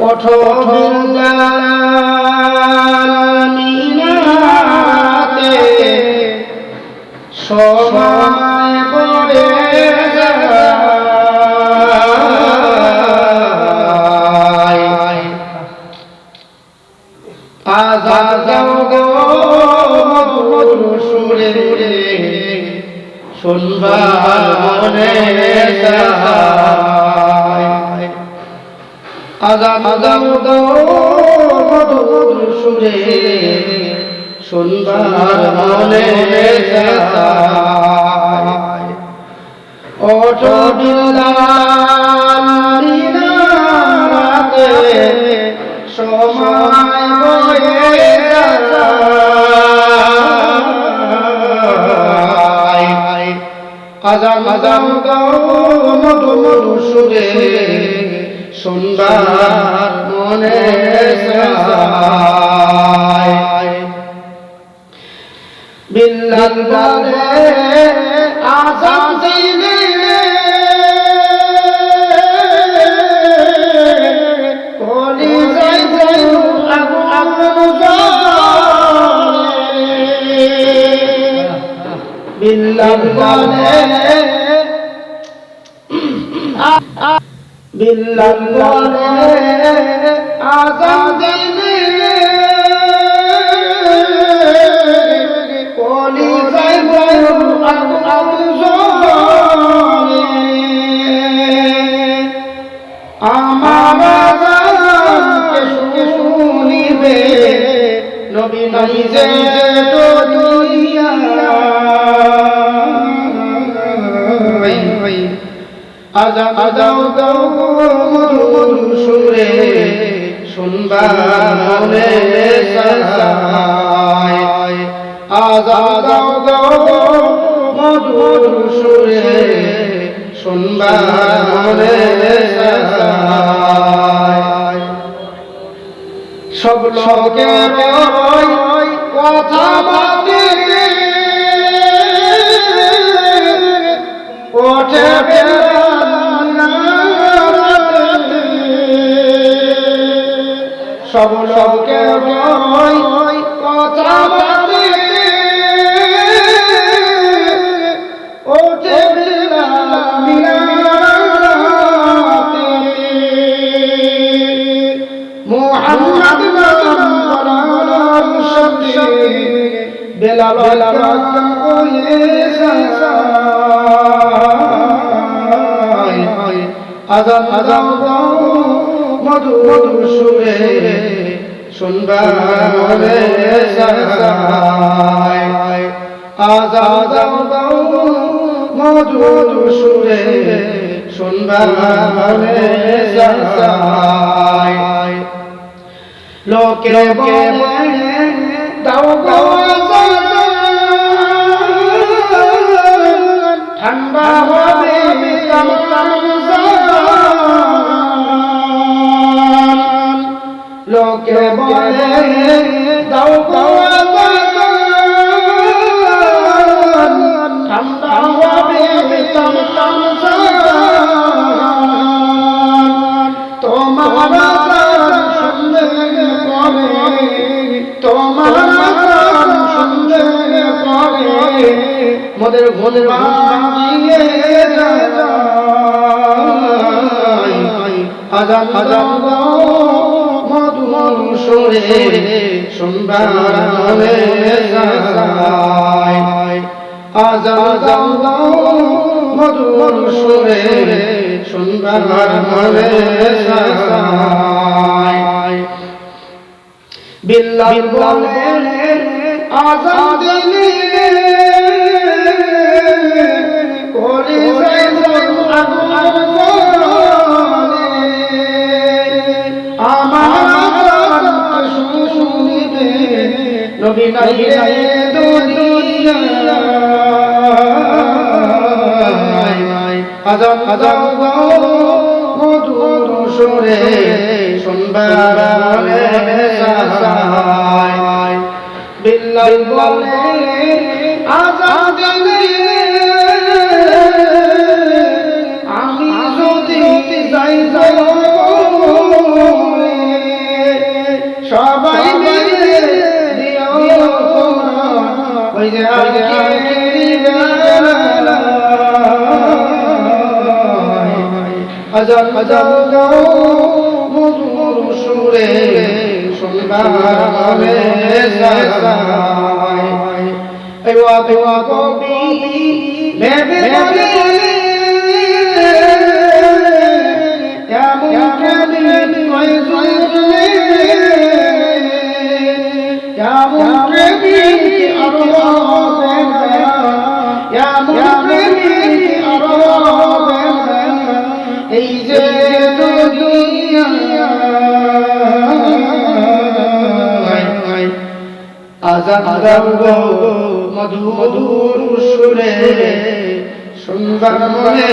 ওঠো মিনাতে সময় বয়ে যায় আজাদ দাও গো মধুর সুরে শুনবার মনে চায় আজাদ দাও গো মধুর সুরে শুনবার মনে চায় ওঠো বিলাল মিনাতে সময় বয়ে যায় আজান আজান গাও মধুর সুরে শুনবার মনে চায় বিল্লাল বলে আজান দিলে কলি যাই যাই আগু আগু বিল্লাল বলে বিল্লাল বলে আজান দিলে কলি যাই যাই আগু আগু আমার আজানকে শুনিবে নবী নাই যে দুনিয়া আজান আজান দাও মধুর সুরে শুনবার মনে চায় আজান দাও মধুর সুরে শুনবার মনে চায় সব লোকের কথা বাদে ওঠে সব লোকের কথা বাদে ওঠে মুহাম্মদ বেলাল আজান আজান মধুর সুরে শুনবার মনে চায় আজান আজান মধুর সুরে শুনবার মনে চায় লোকে বলে দাও গো ঠান্ডা হবে লোকে বলে দাও গো ঠান্ডা হবে তোমার শুনলে পরে তোমার শুনলে পরে মোদের ঘুমের ভাঙিয়ে আজান আজান মধুর সুরে শুনবার মনে চায় আজান আজান মধুর সুরে শুনবার মনে চায় বিল্লাল বলে আজান দিলে কলি যাই যাই আগু আগু আমার শুনিবে নবী নাই দুনিয়া আজান আজান মধুর সুরে শুনবার মনে চায় বিল্লাল বলে আজান দিলে আমি যদি যাই সবাই মিলে দিও ওই যে হাজার হাজার গাও মধুর সুরে সুন্দর সাজায় এওয়া এওয়া কবি ভেবে বলে এমন কবি কয় জুড়ে এমন কবি আরো হবে না এমন কবি আরো হবে না এই যে দুনিয়া আজান দাও মধুর সুরে সুন্দর মনে